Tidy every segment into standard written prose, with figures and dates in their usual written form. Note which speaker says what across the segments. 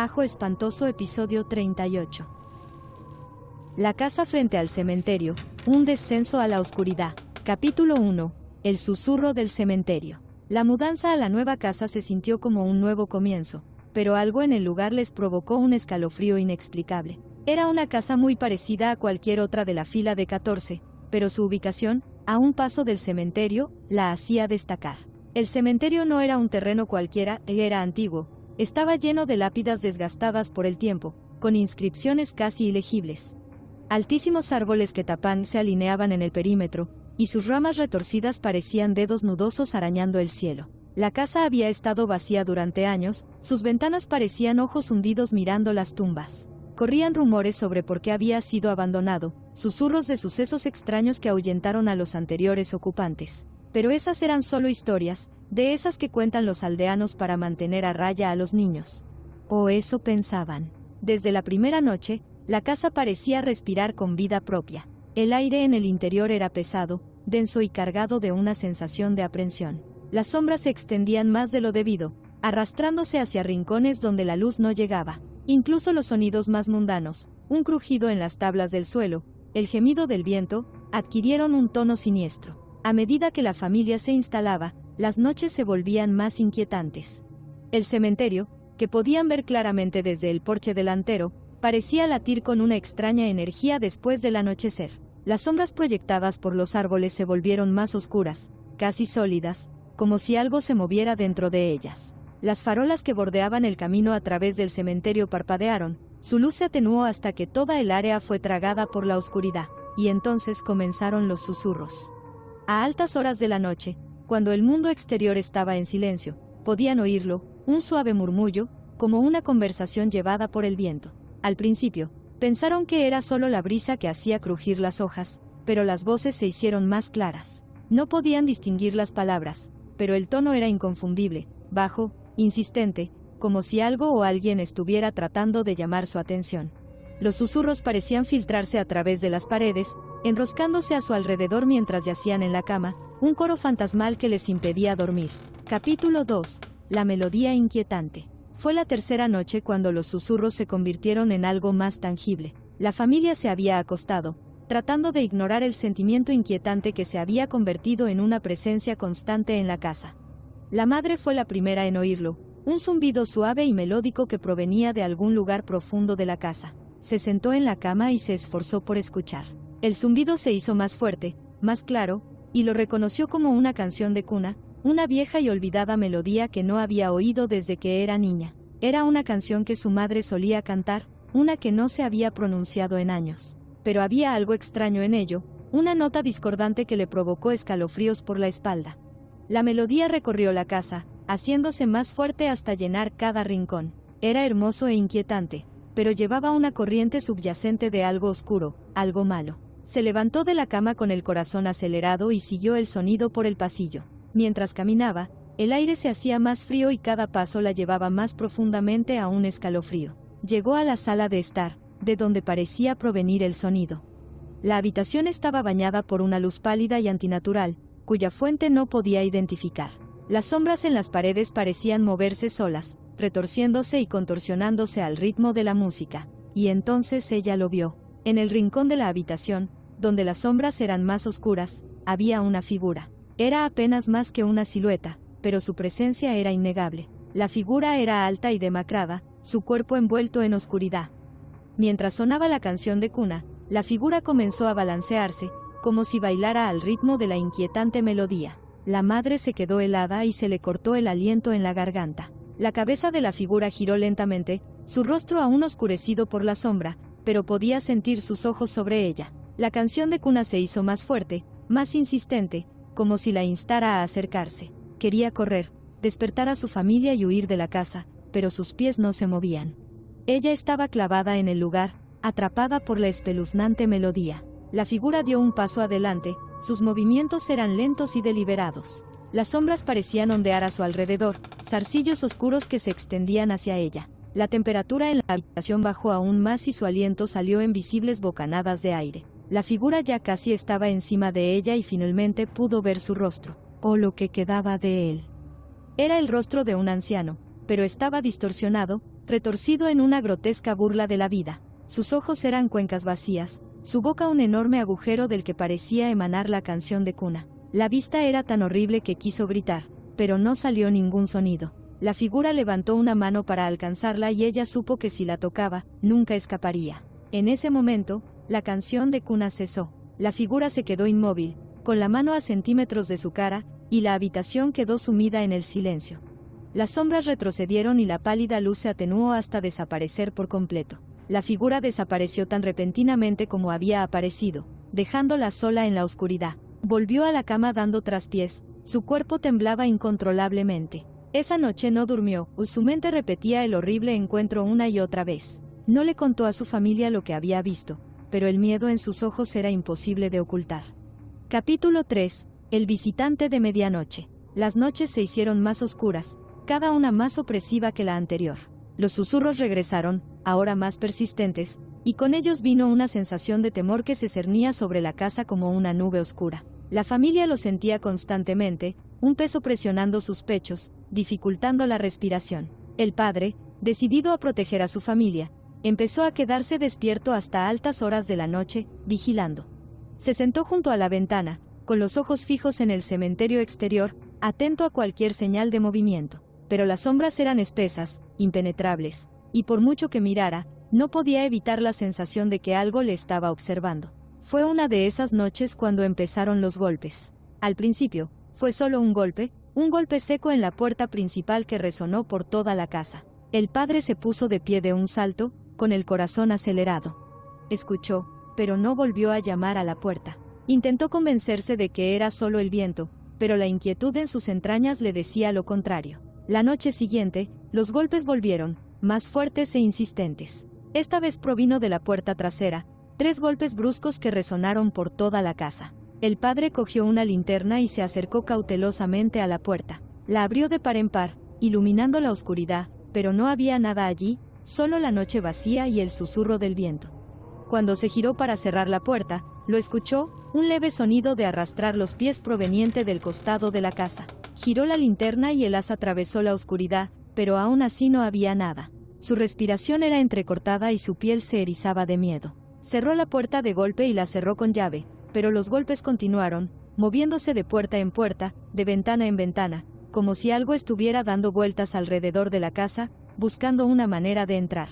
Speaker 1: Ajo espantoso episodio 38. La casa frente al cementerio, un descenso a la oscuridad. Capítulo 1. El susurro del cementerio. La mudanza a la nueva casa se sintió como un nuevo comienzo, pero algo en el lugar les provocó un escalofrío inexplicable. Era una casa muy parecida a cualquier otra de la fila de 14, pero su ubicación, a un paso del cementerio, la hacía destacar. El cementerio no era un terreno cualquiera, era antiguo. Estaba lleno de lápidas desgastadas por el tiempo, con inscripciones casi ilegibles. Altísimos árboles que tapan se alineaban en el perímetro, y sus ramas retorcidas parecían dedos nudosos arañando el cielo. La casa había estado vacía durante años, sus ventanas parecían ojos hundidos mirando las tumbas. Corrían rumores sobre por qué había sido abandonado, susurros de sucesos extraños que ahuyentaron a los anteriores ocupantes. Pero esas eran solo historias, de esas que cuentan los aldeanos para mantener a raya a los niños. O eso pensaban. Desde la primera noche, la casa parecía respirar con vida propia. El aire en el interior era pesado, denso y cargado de una sensación de aprensión. Las sombras se extendían más de lo debido, arrastrándose hacia rincones donde la luz no llegaba. Incluso los sonidos más mundanos, un crujido en las tablas del suelo, el gemido del viento, adquirieron un tono siniestro. A medida que la familia se instalaba, las noches se volvían más inquietantes. El cementerio, que podían ver claramente desde el porche delantero, parecía latir con una extraña energía después del anochecer. Las sombras proyectadas por los árboles se volvieron más oscuras, casi sólidas, como si algo se moviera dentro de ellas. Las farolas que bordeaban el camino a través del cementerio parpadearon, su luz se atenuó hasta que toda el área fue tragada por la oscuridad, y entonces comenzaron los susurros. A altas horas de la noche, cuando el mundo exterior estaba en silencio, podían oírlo, un suave murmullo, como una conversación llevada por el viento. Al principio, pensaron que era solo la brisa que hacía crujir las hojas, pero las voces se hicieron más claras. No podían distinguir las palabras, pero el tono era inconfundible, bajo, insistente, como si algo o alguien estuviera tratando de llamar su atención. Los susurros parecían filtrarse a través de las paredes, enroscándose a su alrededor mientras yacían en la cama, un coro fantasmal que les impedía dormir. Capítulo 2. La melodía inquietante. Fue la tercera noche cuando los susurros se convirtieron en algo más tangible. La familia se había acostado, tratando de ignorar el sentimiento inquietante que se había convertido en una presencia constante en la casa. La madre fue la primera en oírlo, un zumbido suave y melódico que provenía de algún lugar profundo de la casa. Se sentó en la cama y se esforzó por escuchar. El zumbido se hizo más fuerte, más claro, y lo reconoció como una canción de cuna, una vieja y olvidada melodía que no había oído desde que era niña. Era una canción que su madre solía cantar, una que no se había pronunciado en años. Pero había algo extraño en ello, una nota discordante que le provocó escalofríos por la espalda. La melodía recorrió la casa, haciéndose más fuerte hasta llenar cada rincón. Era hermoso e inquietante, pero llevaba una corriente subyacente de algo oscuro, algo malo. Se levantó de la cama con el corazón acelerado y siguió el sonido por el pasillo. Mientras caminaba, el aire se hacía más frío y cada paso la llevaba más profundamente a un escalofrío. Llegó a la sala de estar, de donde parecía provenir el sonido. La habitación estaba bañada por una luz pálida y antinatural, cuya fuente no podía identificar. Las sombras en las paredes parecían moverse solas, retorciéndose y contorsionándose al ritmo de la música. Y entonces ella lo vio. En el rincón de la habitación, donde las sombras eran más oscuras, había una figura. Era apenas más que una silueta, pero su presencia era innegable. La figura era alta y demacrada, su cuerpo envuelto en oscuridad. Mientras sonaba la canción de cuna, la figura comenzó a balancearse, como si bailara al ritmo de la inquietante melodía. La madre se quedó helada y se le cortó el aliento en la garganta. La cabeza de la figura giró lentamente, su rostro aún oscurecido por la sombra, pero podía sentir sus ojos sobre ella. La canción de cuna se hizo más fuerte, más insistente, como si la instara a acercarse. Quería correr, despertar a su familia y huir de la casa, pero sus pies no se movían. Ella estaba clavada en el lugar, atrapada por la espeluznante melodía. La figura dio un paso adelante, sus movimientos eran lentos y deliberados. Las sombras parecían ondear a su alrededor, zarcillos oscuros que se extendían hacia ella. La temperatura en la habitación bajó aún más y su aliento salió en visibles bocanadas de aire. La figura ya casi estaba encima de ella y finalmente pudo ver su rostro, o lo que quedaba de él. Era el rostro de un anciano, pero estaba distorsionado, retorcido en una grotesca burla de la vida. Sus ojos eran cuencas vacías, su boca un enorme agujero del que parecía emanar la canción de cuna. La vista era tan horrible que quiso gritar, pero no salió ningún sonido. La figura levantó una mano para alcanzarla y ella supo que si la tocaba, nunca escaparía. En ese momento, la canción de cuna cesó. La figura se quedó inmóvil, con la mano a centímetros de su cara, y la habitación quedó sumida en el silencio. Las sombras retrocedieron y la pálida luz se atenuó hasta desaparecer por completo. La figura desapareció tan repentinamente como había aparecido, dejándola sola en la oscuridad. Volvió a la cama dando traspiés, su cuerpo temblaba incontrolablemente. Esa noche no durmió, su mente repetía el horrible encuentro una y otra vez. No le contó a su familia lo que había visto, pero el miedo en sus ojos era imposible de ocultar. Capítulo 3. El visitante de medianoche. Las noches se hicieron más oscuras, cada una más opresiva que la anterior. Los susurros regresaron, ahora más persistentes, y con ellos vino una sensación de temor que se cernía sobre la casa como una nube oscura. La familia lo sentía constantemente, un peso presionando sus pechos, dificultando la respiración. El padre, decidido a proteger a su familia, empezó a quedarse despierto hasta altas horas de la noche, vigilando. Se sentó junto a la ventana, con los ojos fijos en el cementerio exterior, atento a cualquier señal de movimiento. Pero las sombras eran espesas, impenetrables, y por mucho que mirara, no podía evitar la sensación de que algo le estaba observando. Fue una de esas noches cuando empezaron los golpes. Al principio, fue solo un golpe seco en la puerta principal que resonó por toda la casa. El padre se puso de pie de un salto, con el corazón acelerado. Escuchó, pero no volvió a llamar a la puerta. Intentó convencerse de que era solo el viento, pero la inquietud en sus entrañas le decía lo contrario. La noche siguiente, los golpes volvieron, más fuertes e insistentes. Esta vez provino de la puerta trasera, 3 golpes bruscos que resonaron por toda la casa. El padre cogió una linterna y se acercó cautelosamente a la puerta. La abrió de par en par, iluminando la oscuridad, pero no había nada allí, solo la noche vacía y el susurro del viento. Cuando se giró para cerrar la puerta, lo escuchó, un leve sonido de arrastrar los pies proveniente del costado de la casa. Giró la linterna y el haz atravesó la oscuridad, pero aún así no había nada. Su respiración era entrecortada y su piel se erizaba de miedo. Cerró la puerta de golpe y la cerró con llave, pero los golpes continuaron, moviéndose de puerta en puerta, de ventana en ventana, como si algo estuviera dando vueltas alrededor de la casa, buscando una manera de entrar.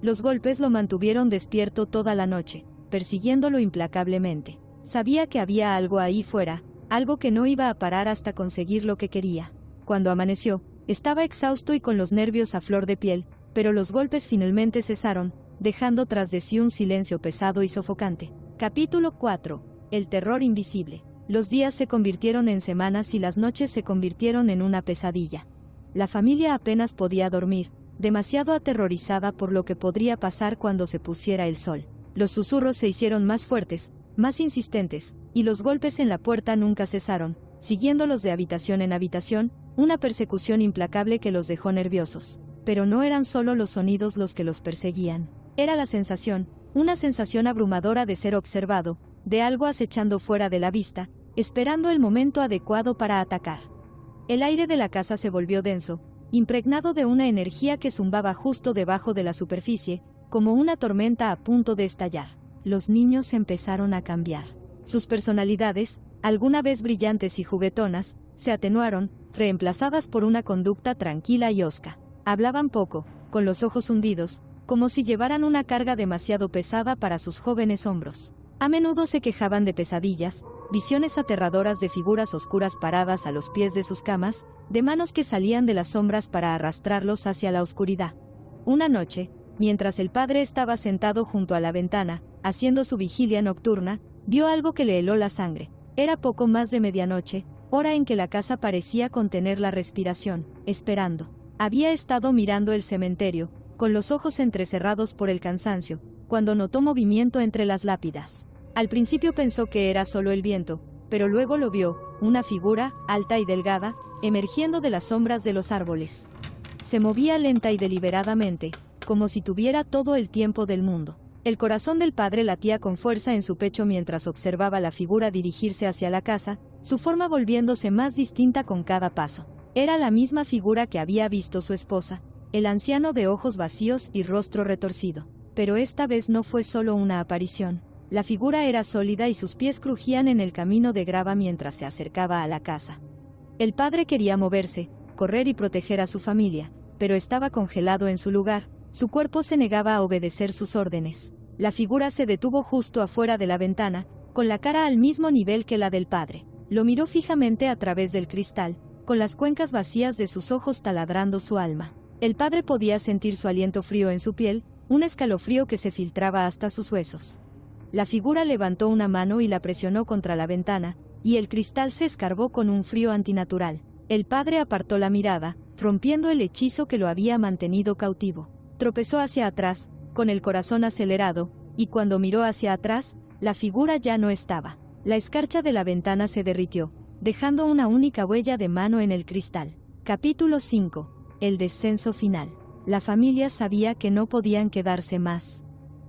Speaker 1: Los golpes lo mantuvieron despierto toda la noche, persiguiéndolo implacablemente. Sabía que había algo ahí fuera, algo que no iba a parar hasta conseguir lo que quería. Cuando amaneció, estaba exhausto y con los nervios a flor de piel, pero los golpes finalmente cesaron, dejando tras de sí un silencio pesado y sofocante. Capítulo 4. El terror invisible. Los días se convirtieron en semanas y las noches se convirtieron en una pesadilla. La familia apenas podía dormir, demasiado aterrorizada por lo que podría pasar cuando se pusiera el sol. Los susurros se hicieron más fuertes, más insistentes, y los golpes en la puerta nunca cesaron, siguiéndolos de habitación en habitación, una persecución implacable que los dejó nerviosos. Pero no eran solo los sonidos los que los perseguían. Era la sensación, una sensación abrumadora de ser observado, de algo acechando fuera de la vista, esperando el momento adecuado para atacar. El aire de la casa se volvió denso, impregnado de una energía que zumbaba justo debajo de la superficie, como una tormenta a punto de estallar. Los niños empezaron a cambiar. Sus personalidades, alguna vez brillantes y juguetonas, se atenuaron, reemplazadas por una conducta tranquila y hosca. Hablaban poco, con los ojos hundidos, como si llevaran una carga demasiado pesada para sus jóvenes hombros. A menudo se quejaban de pesadillas, visiones aterradoras de figuras oscuras paradas a los pies de sus camas, de manos que salían de las sombras para arrastrarlos hacia la oscuridad. Una noche, mientras el padre estaba sentado junto a la ventana, haciendo su vigilia nocturna, vio algo que le heló la sangre. Era poco más de medianoche, hora en que la casa parecía contener la respiración, esperando. Había estado mirando el cementerio, con los ojos entrecerrados por el cansancio, cuando notó movimiento entre las lápidas. Al principio pensó que era solo el viento, pero luego lo vio, una figura, alta y delgada, emergiendo de las sombras de los árboles. Se movía lenta y deliberadamente, como si tuviera todo el tiempo del mundo. El corazón del padre latía con fuerza en su pecho mientras observaba la figura dirigirse hacia la casa, su forma volviéndose más distinta con cada paso. Era la misma figura que había visto su esposa, el anciano de ojos vacíos y rostro retorcido. Pero esta vez no fue solo una aparición. La figura era sólida y sus pies crujían en el camino de grava mientras se acercaba a la casa. El padre quería moverse, correr y proteger a su familia, pero estaba congelado en su lugar, su cuerpo se negaba a obedecer sus órdenes. La figura se detuvo justo afuera de la ventana, con la cara al mismo nivel que la del padre. Lo miró fijamente a través del cristal, con las cuencas vacías de sus ojos taladrando su alma. El padre podía sentir su aliento frío en su piel, un escalofrío que se filtraba hasta sus huesos. La figura levantó una mano y la presionó contra la ventana, y el cristal se escarbó con un frío antinatural. El padre apartó la mirada, rompiendo el hechizo que lo había mantenido cautivo. Tropezó hacia atrás, con el corazón acelerado, y cuando miró hacia atrás, la figura ya no estaba. La escarcha de la ventana se derritió, dejando una única huella de mano en el cristal. Capítulo 5. El descenso final. La familia sabía que no podían quedarse más.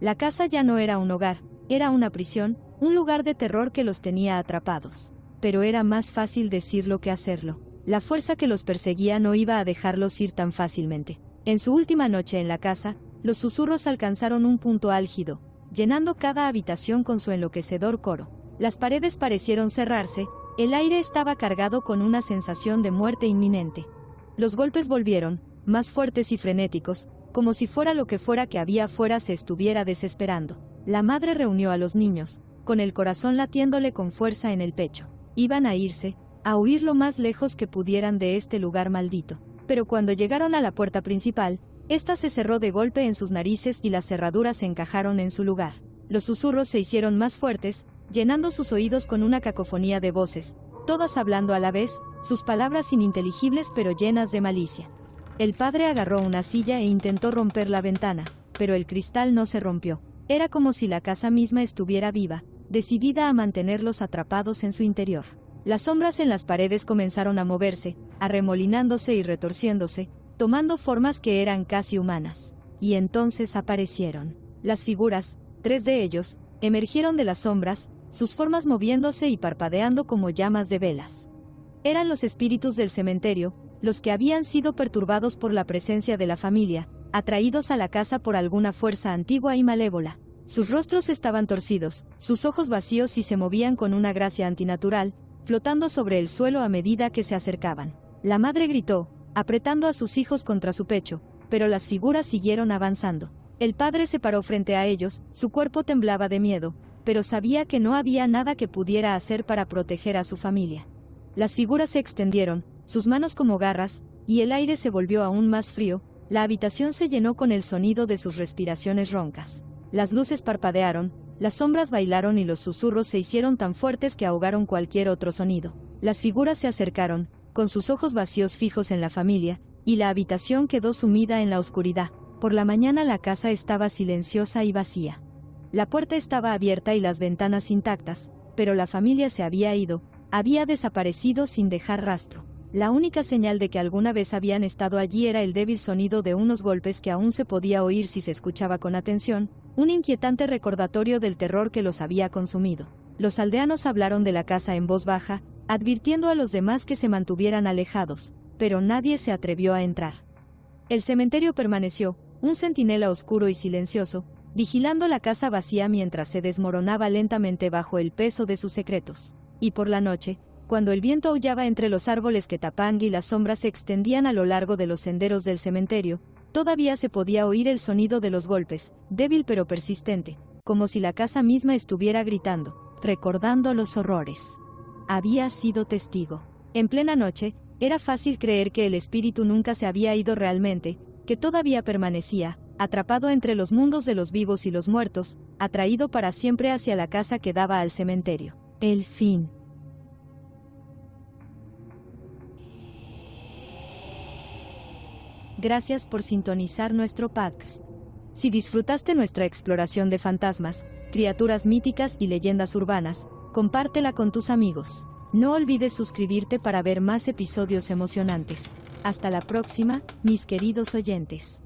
Speaker 1: La casa ya no era un hogar, era una prisión, un lugar de terror que los tenía atrapados. Pero era más fácil decirlo que hacerlo. La fuerza que los perseguía no iba a dejarlos ir tan fácilmente. En su última noche en la casa, los susurros alcanzaron un punto álgido, llenando cada habitación con su enloquecedor coro. Las paredes parecieron cerrarse, el aire estaba cargado con una sensación de muerte inminente. Los golpes volvieron, más fuertes y frenéticos, como si fuera lo que fuera que había afuera se estuviera desesperando. La madre reunió a los niños, con el corazón latiéndole con fuerza en el pecho. Iban a irse, a huir lo más lejos que pudieran de este lugar maldito. Pero cuando llegaron a la puerta principal, esta se cerró de golpe en sus narices y las cerraduras se encajaron en su lugar. Los susurros se hicieron más fuertes, llenando sus oídos con una cacofonía de voces, todas hablando a la vez, sus palabras ininteligibles pero llenas de malicia. El padre agarró una silla e intentó romper la ventana, pero el cristal no se rompió. Era como si la casa misma estuviera viva, decidida a mantenerlos atrapados en su interior. Las sombras en las paredes comenzaron a moverse, arremolinándose y retorciéndose, tomando formas que eran casi humanas. Y entonces aparecieron. Las figuras, 3 de ellos, emergieron de las sombras, sus formas moviéndose y parpadeando como llamas de velas. Eran los espíritus del cementerio, los que habían sido perturbados por la presencia de la familia, atraídos a la casa por alguna fuerza antigua y malévola. Sus rostros estaban torcidos, sus ojos vacíos y se movían con una gracia antinatural, flotando sobre el suelo a medida que se acercaban. La madre gritó, apretando a sus hijos contra su pecho, pero las figuras siguieron avanzando. El padre se paró frente a ellos, su cuerpo temblaba de miedo, pero sabía que no había nada que pudiera hacer para proteger a su familia. Las figuras se extendieron, sus manos como garras, y el aire se volvió aún más frío, la habitación se llenó con el sonido de sus respiraciones roncas. Las luces parpadearon, las sombras bailaron y los susurros se hicieron tan fuertes que ahogaron cualquier otro sonido. Las figuras se acercaron, con sus ojos vacíos fijos en la familia, y la habitación quedó sumida en la oscuridad. Por la mañana la casa estaba silenciosa y vacía. La puerta estaba abierta y las ventanas intactas, pero la familia se había ido, había desaparecido sin dejar rastro. La única señal de que alguna vez habían estado allí era el débil sonido de unos golpes que aún se podía oír si se escuchaba con atención, un inquietante recordatorio del terror que los había consumido. Los aldeanos hablaron de la casa en voz baja, advirtiendo a los demás que se mantuvieran alejados, pero nadie se atrevió a entrar. El cementerio permaneció, un centinela oscuro y silencioso, vigilando la casa vacía mientras se desmoronaba lentamente bajo el peso de sus secretos. Y por la noche, cuando el viento aullaba entre los árboles que tapan y las sombras se extendían a lo largo de los senderos del cementerio, todavía se podía oír el sonido de los golpes, débil pero persistente, como si la casa misma estuviera gritando, recordando los horrores. Había sido testigo. En plena noche, era fácil creer que el espíritu nunca se había ido realmente, que todavía permanecía, atrapado entre los mundos de los vivos y los muertos, atraído para siempre hacia la casa que daba al cementerio. El fin. Gracias por sintonizar nuestro podcast. Si disfrutaste nuestra exploración de fantasmas, criaturas míticas y leyendas urbanas, compártela con tus amigos. No olvides suscribirte para ver más episodios emocionantes. Hasta la próxima, mis queridos oyentes.